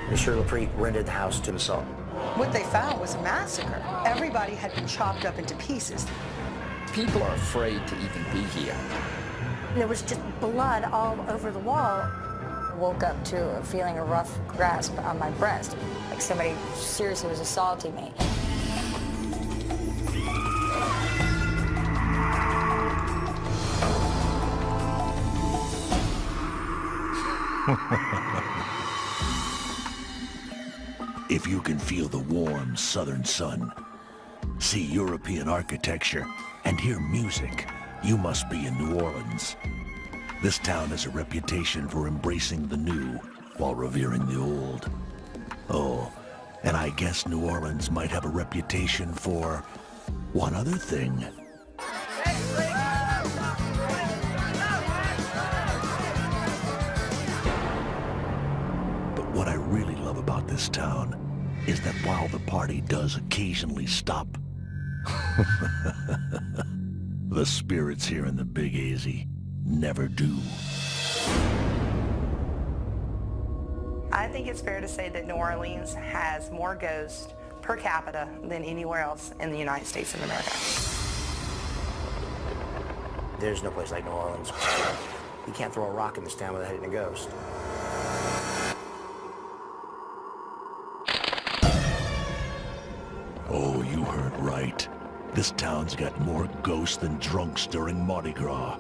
Monsieur Leprete rented the house to assault. What they found was a massacre. Everybody had been chopped up into pieces. People are afraid to even be here. There was just blood all over the wall. I woke up to feeling a rough grasp on my breast, like somebody seriously was assaulting me. If you can feel the warm southern sun, see European architecture, and hear music, you must be in New Orleans. This town has a reputation for embracing the new while revering the old. Oh, and I guess New Orleans might have a reputation for one other thing. But what I really love about this town is that while the party does occasionally stop, the spirits here in the Big Easy never do. I think it's fair to say that New Orleans has more ghosts per capita than anywhere else in the United States of America. There's no place like New Orleans. You can't throw a rock in this town without hitting a ghost. Oh, you heard right. This town's got more ghosts than drunks during Mardi Gras.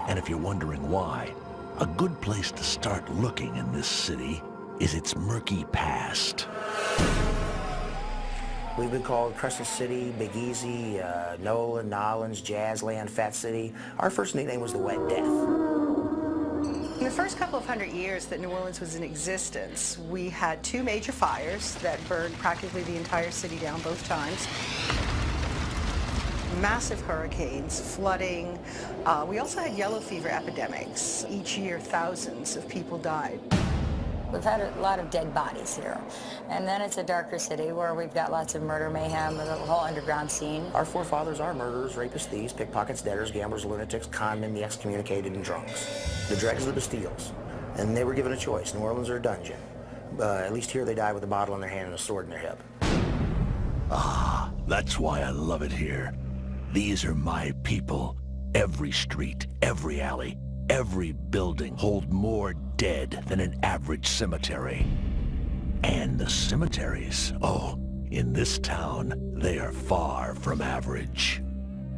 And if you're wondering why, a good place to start looking in this city is its murky past. We've been called Crescent City, Big Easy, Nolan, Nolans, Jazzland, Fat City. Our first nickname was the Wet Death. In the first couple of hundred years that New Orleans was in existence, we had two major fires that burned practically the entire city down both times. Massive hurricanes, flooding. We also had yellow fever epidemics. Each year, thousands of people died. We've had a lot of dead bodies here. And then it's a darker city where we've got lots of murder, mayhem, the whole underground scene. Our forefathers are murderers, rapists, thieves, pickpockets, debtors, gamblers, lunatics, conmen, the excommunicated, and drunks. The dregs of the Bastilles. And they were given a choice, New Orleans or a dungeon. At least here they die with a bottle in their hand and a sword in their hip. Ah, that's why I love it here. These are my people. Every street, every alley, every building hold more dead than an average cemetery. And the cemeteries, oh, in this town, they are far from average.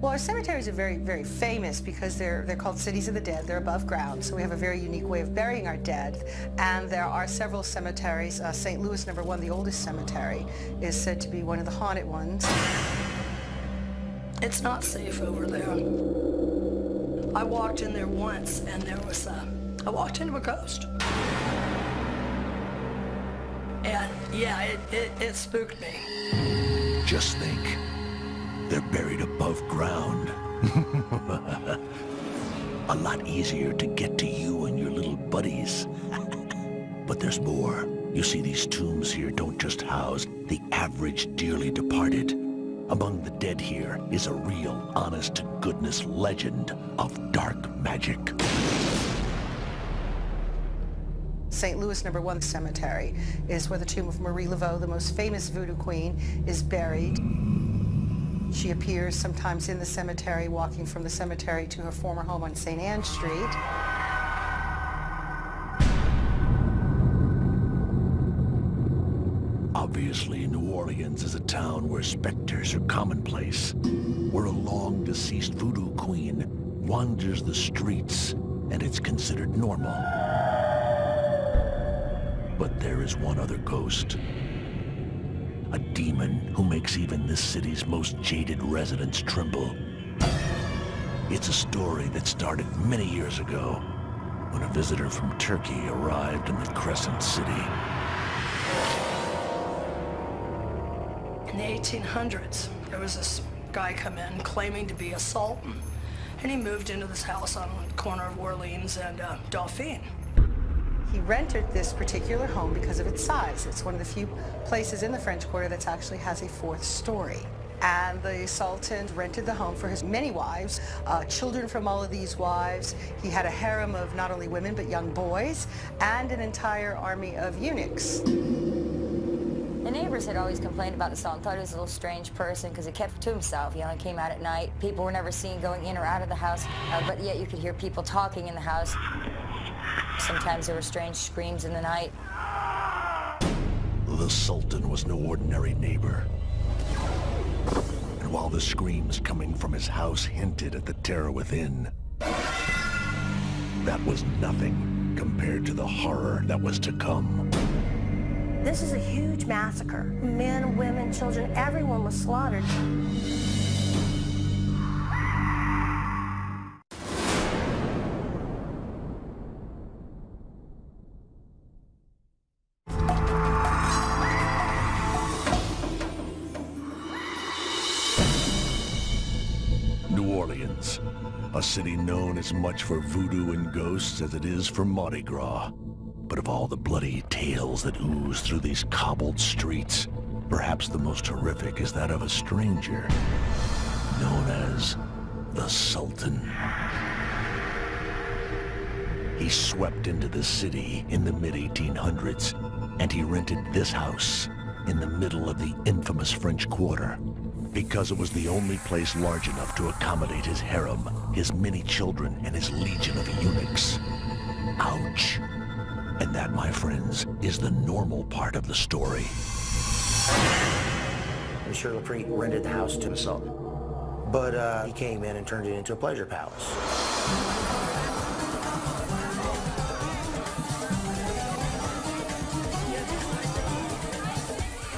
Well, our cemeteries are very, very famous because they're called cities of the dead. They're above ground, so we have a very unique way of burying our dead. And there are several cemeteries. St. Louis No. 1, the oldest cemetery, is said to be one of the haunted ones. It's not safe over there. I walked in there once and there was I walked into a ghost. And yeah, it spooked me. Just think, they're buried above ground. A lot easier to get to you and your little buddies. But there's more. You see, these tombs here don't just house the average dearly departed. Among the dead here is a real, honest-to-goodness legend of dark magic. St. Louis No. 1 cemetery is where the tomb of Marie Laveau, the most famous voodoo queen, is buried. She appears sometimes in the cemetery, walking from the cemetery to her former home on St. Anne Street. Obviously, New Orleans is a town where specters are commonplace, where a long-deceased voodoo queen wanders the streets and it's considered normal. But there is one other ghost. A demon who makes even this city's most jaded residents tremble. It's a story that started many years ago when a visitor from Turkey arrived in the Crescent City. In the 1800s, there was this guy come in claiming to be a sultan, and he moved into this house on the corner of Orleans and Dauphine. He rented this particular home because of its size. It's one of the few places in the French Quarter that actually has a fourth story. And the Sultan rented the home for his many wives, children from all of these wives. He had a harem of not only women, but young boys, and an entire army of eunuchs. The neighbors had always complained about the Sultan, thought he was a little strange person because he kept to himself. He only came out at night. People were never seen going in or out of the house, but yet you could hear people talking in the house. Sometimes there were strange screams in the night. The Sultan was no ordinary neighbor. And while the screams coming from his house hinted at the terror within, that was nothing compared to the horror that was to come. This is a huge massacre. Men, women, children, everyone was slaughtered. New Orleans, a city known as much for voodoo and ghosts as it is for Mardi Gras. But of all the bloody tales that ooze through these cobbled streets, perhaps the most horrific is that of a stranger known as the Sultan. He swept into the city in the mid-1800s, and he rented this house in the middle of the infamous French Quarter because it was the only place large enough to accommodate his harem, his many children, and his legion of eunuchs. Ouch. And that, my friends, is the normal part of the story. Monsieur Lepre rented the house to the Sultan, but he came in and turned it into a pleasure palace.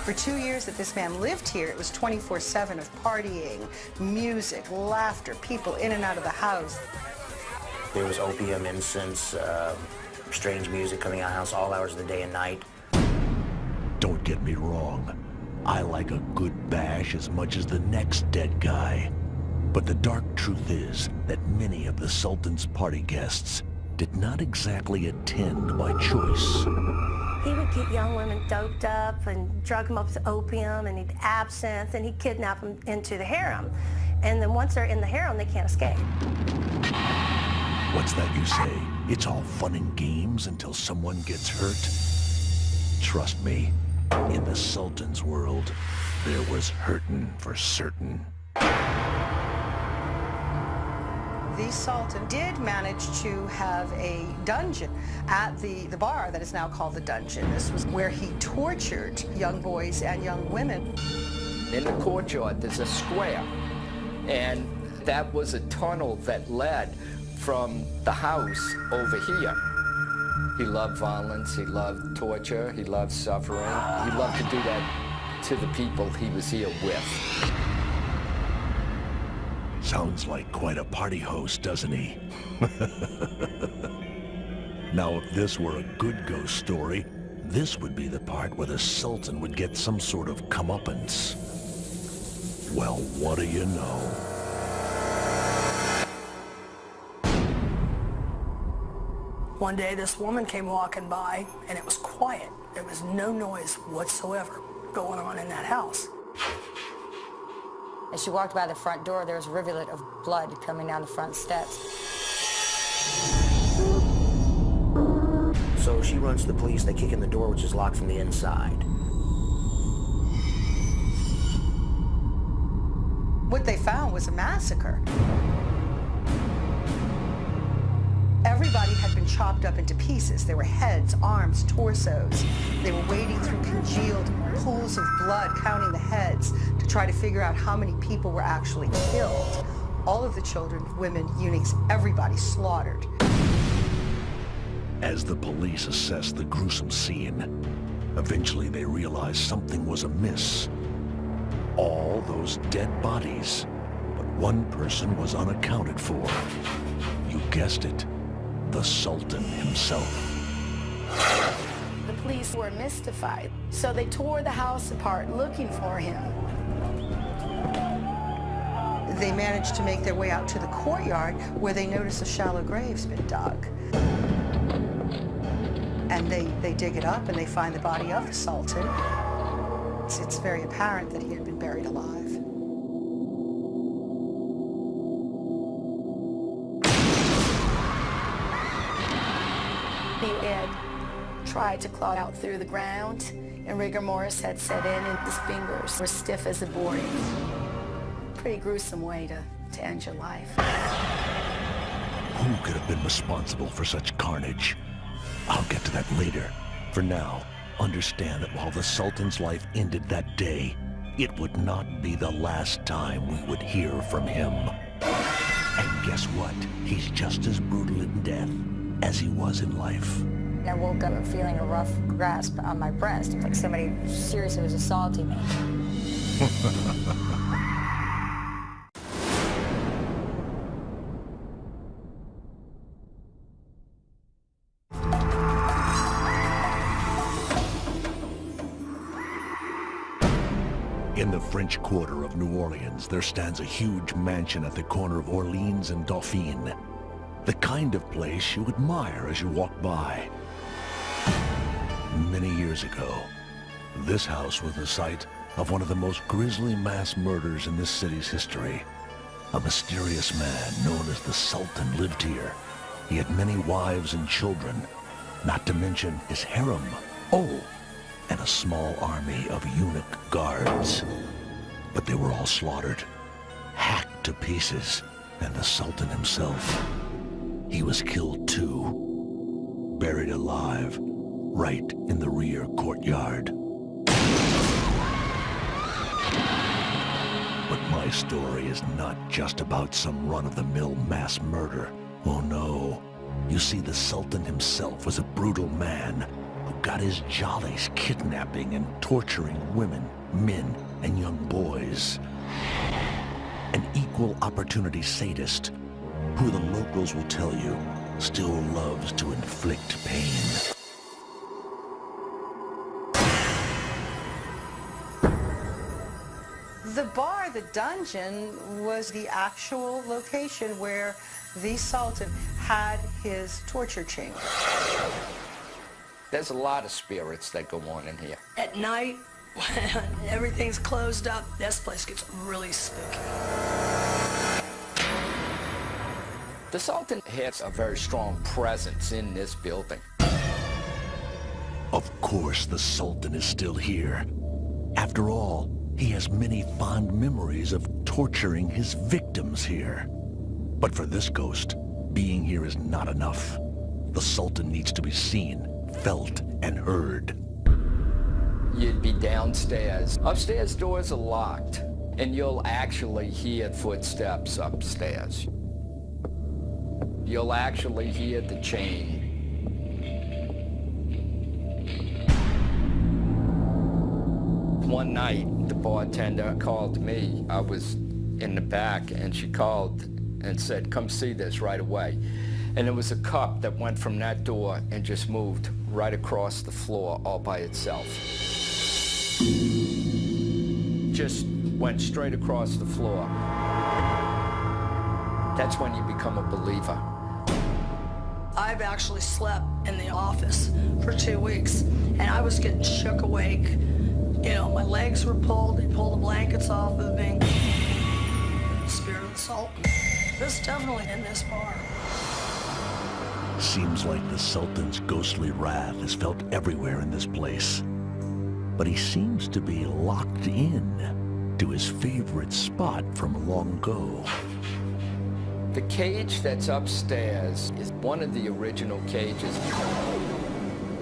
For 2 years that this man lived here, it was 24/7 of partying, music, laughter, people in and out of the house. There was opium, incense, strange music coming out of the house all hours of the day and night. Don't get me wrong. I like a good bash as much as the next dead guy. But the dark truth is that many of the Sultan's party guests did not exactly attend by choice. He would get young women doped up and drug them up with opium and he'd absinthe and he'd kidnap them into the harem. And then once they're in the harem, they can't escape. What's that you say? It's all fun and games until someone gets hurt? Trust me, in the Sultan's world, there was hurtin' for certain. The Sultan did manage to have a dungeon at the bar that is now called the Dungeon. This was where he tortured young boys and young women. In the courtyard, there's a square, and that was a tunnel that led from the house over here. He loved violence, he loved torture, he loved suffering. He loved to do that to the people he was here with. Sounds like quite a party host, doesn't he? Now, if this were a good ghost story, this would be the part where the Sultan would get some sort of comeuppance. Well, what do you know? One day this woman came walking by and it was quiet. There was no noise whatsoever going on in that house. As she walked by the front door, there was a rivulet of blood coming down the front steps. So she runs to the police, they kick in the door, which is locked from the inside. What they found was a massacre. Everybody had been chopped up into pieces. There were heads, arms, torsos. They were wading through congealed pools of blood, counting the heads to try to figure out how many people were actually killed. All of the children, women, eunuchs, everybody slaughtered. As the police assessed the gruesome scene, eventually they realized something was amiss. All those dead bodies, but one person was unaccounted for. You guessed it, the Sultan himself. The police were mystified, so they tore the house apart looking for him. They managed to make their way out to the courtyard where they noticed a shallow grave's been dug. And they dig it up and they find the body of the Sultan. It's very apparent that he had been buried alive. He had tried to claw out through the ground, and rigor mortis had set in, and his fingers were stiff as a board. Pretty gruesome way to end your life. Who could have been responsible for such carnage? I'll get to that later. For now, understand that while the Sultan's life ended that day, it would not be the last time we would hear from him. And guess what? He's just as brutal in death as he was in life. I woke up feeling a rough grasp on my breast, like somebody seriously was assaulting me. In the French Quarter of New Orleans, there stands a huge mansion at the corner of Orleans and Dauphine. The kind of place you admire as you walk by. Many years ago, this house was the site of one of the most grisly mass murders in this city's history. A mysterious man known as the Sultan lived here. He had many wives and children, not to mention his harem. Oh, and a small army of eunuch guards. But they were all slaughtered, hacked to pieces, and the Sultan himself, he was killed too, buried alive, right in the rear courtyard. But my story is not just about some run-of-the-mill mass murder. Oh no. You see, the Sultan himself was a brutal man who got his jollies kidnapping and torturing women, men, and young boys. An equal opportunity sadist who the locals will tell you still loves to inflict pain. The bar, the dungeon, was the actual location where the Sultan had his torture chamber. There's a lot of spirits that go on in here. At night, when everything's closed up, this place gets really spooky. The Sultan has a very strong presence in this building. Of course the Sultan is still here. After all, he has many fond memories of torturing his victims here. But for this ghost, being here is not enough. The Sultan needs to be seen, felt, and heard. You'd be downstairs. Upstairs doors are locked, and you'll actually hear footsteps upstairs. You'll actually hear the chain. One night, the bartender called me. I was in the back, and she called and said, "Come see this right away." And it was a cup that went from that door and just moved right across the floor all by itself. Just went straight across the floor. That's when you become a believer. I've actually slept in the office for 2 weeks, and I was getting shook awake. You know, my legs were pulled, they pulled the blankets off of me. The spirit of the Sultan. This is definitely in this bar. Seems like the Sultan's ghostly wrath is felt everywhere in this place. But he seems to be locked in to his favorite spot from long ago. The cage that's upstairs is one of the original cages.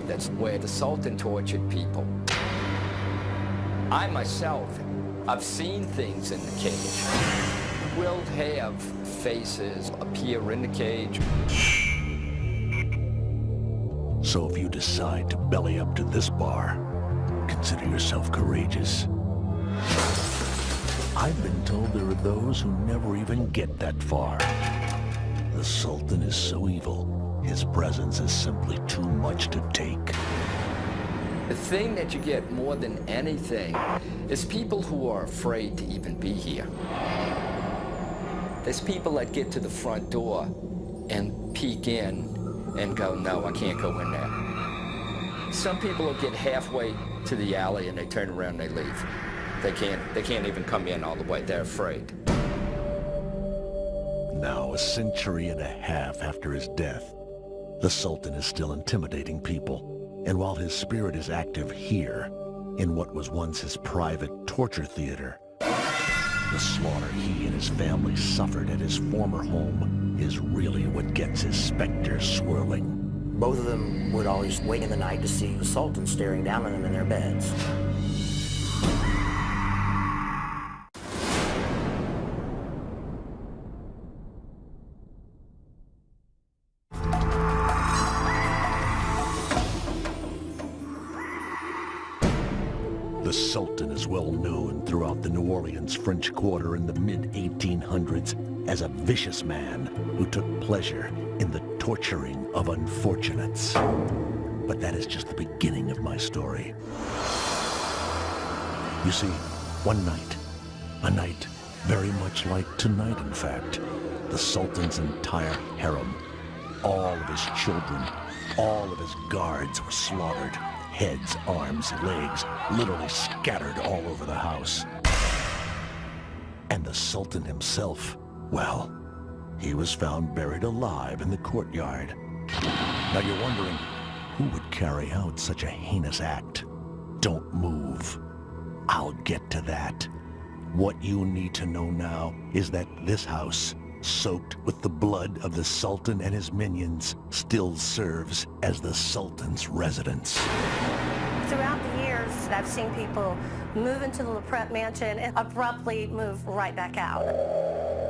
That's where the Sultan tortured people. I myself, I've seen things in the cage. We'll have faces appear in the cage. So if you decide to belly up to this bar, consider yourself courageous. I've been told there are those who never even get that far. The Sultan is so evil, his presence is simply too much to take. The thing that you get more than anything is people who are afraid to even be here. There's people that get to the front door and peek in and go, "No, I can't go in there." Some people will get halfway to the alley and they turn around and they leave. They can't even come in all the way. They're afraid. Now, a century and a half after his death, the Sultan is still intimidating people. And while his spirit is active here, in what was once his private torture theater, the slaughter he and his family suffered at his former home is really what gets his specter swirling. Both of them would always wake in the night to see the Sultan staring down on them in their beds. The Sultan is well known throughout the New Orleans French Quarter in the mid-1800s as a vicious man who took pleasure in the torturing of unfortunates. But that is just the beginning of my story. You see, one night, a night very much like tonight in fact, the Sultan's entire harem, all of his children, all of his guards were slaughtered. Heads, arms, legs, literally scattered all over the house. And the Sultan himself, well, he was found buried alive in the courtyard. Now you're wondering, who would carry out such a heinous act? Don't move. I'll get to that. What you need to know now is that this house, soaked with the blood of the Sultan and his minions, still serves as the Sultan's residence. Throughout the years, I've seen people move into the LaPrette mansion and abruptly move right back out.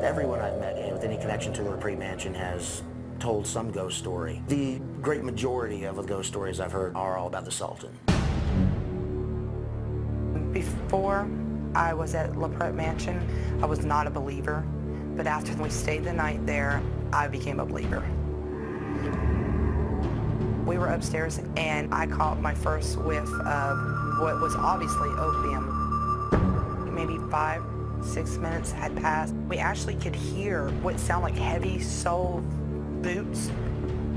Everyone I've met with any connection to the LaPrette mansion has told some ghost story. The great majority of the ghost stories I've heard are all about the Sultan. Before I was at LaPrette Mansion, I was not a believer. But after we stayed the night there, I became a believer. We were upstairs and I caught my first whiff of what was obviously opium. Maybe 5-6 minutes had passed. We actually could hear what sounded like heavy sole boots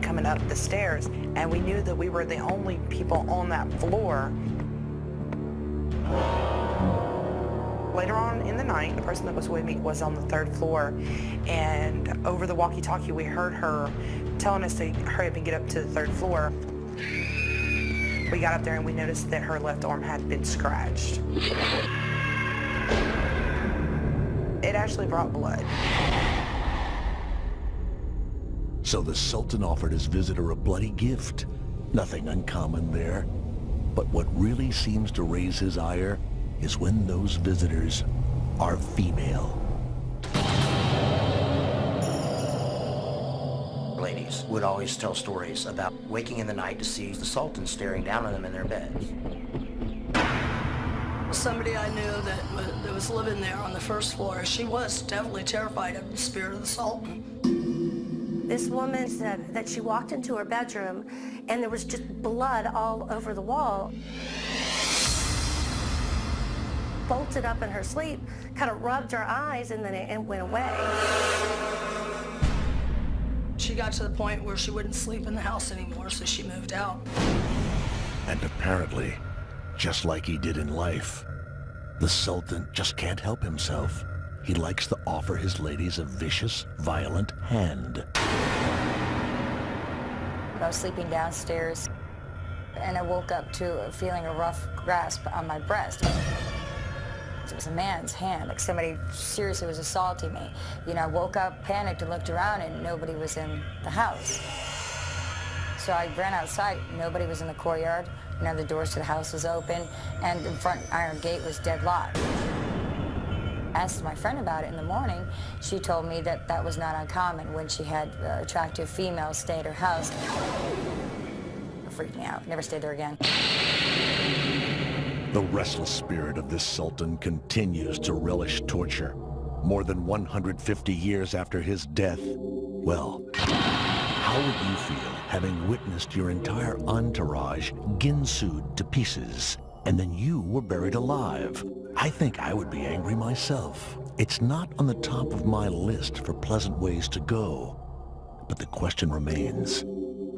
coming up the stairs, and we knew that we were the only people on that floor. Later on in the night, the person that was with me was on the 3rd floor, and over the walkie-talkie we heard her telling us to hurry up and get up to the 3rd floor. We got up there and we noticed that her left arm had been scratched. It actually brought blood. So the Sultan offered his visitor a bloody gift. Nothing uncommon there. But what really seems to raise his ire is when those visitors are female. Ladies would always tell stories about waking in the night to see the Sultan staring down on them in their beds. Somebody I knew that was living there on the 1st floor, she was definitely terrified of the spirit of the Sultan. This woman said that she walked into her bedroom and there was just blood all over the wall. Bolted up in her sleep, kind of rubbed her eyes, and then it went away. She got to the point where she wouldn't sleep in the house anymore, so she moved out. And apparently, just like he did in life, the Sultan just can't help himself. He likes to offer his ladies a vicious, violent hand. I was sleeping downstairs, and I woke up to feeling a rough grasp on my breast. It was a man's hand, like somebody seriously was assaulting me. You know, I woke up, panicked, and looked around, and nobody was in the house. So I ran outside. Nobody was in the courtyard. None of the doors to the house was open, and the front iron gate was deadlocked. I asked my friend about it in the morning. She told me that that was not uncommon when she had attractive females stay at her house. It freaked me out. Never stayed there again. The restless spirit of this Sultan continues to relish torture. More than 150 years after his death. Well, how would you feel having witnessed your entire entourage ginsued to pieces, and then you were buried alive? I think I would be angry myself. It's not on the top of my list for pleasant ways to go. But the question remains,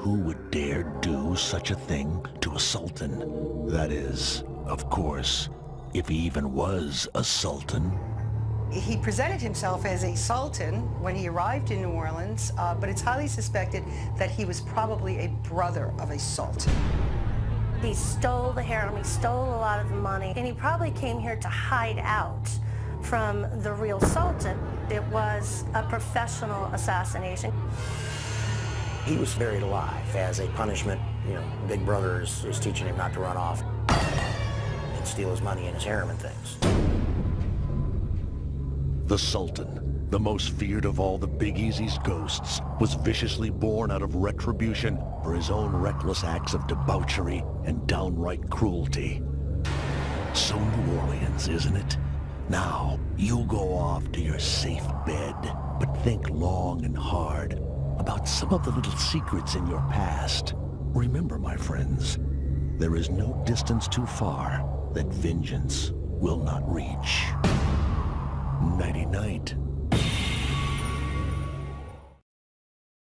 who would dare do such a thing to a Sultan? That is, of course, if he even was a Sultan. He presented himself as a sultan when he arrived in New Orleans, but it's highly suspected that he was probably a brother of a sultan. He stole the harem, he stole a lot of the money, and he probably came here to hide out from the real sultan. It was a professional assassination. He was buried alive as a punishment. You know, Big Brother is teaching him not to run off and steal his money and his harem and things. The Sultan, the most feared of all the Big Easy's ghosts, was viciously born out of retribution for his own reckless acts of debauchery and downright cruelty. So New Orleans, isn't it? Now, you go off to your safe bed, but think long and hard about some of the little secrets in your past. Remember, my friends, there is no distance too far that vengeance will not reach. Nighty-night.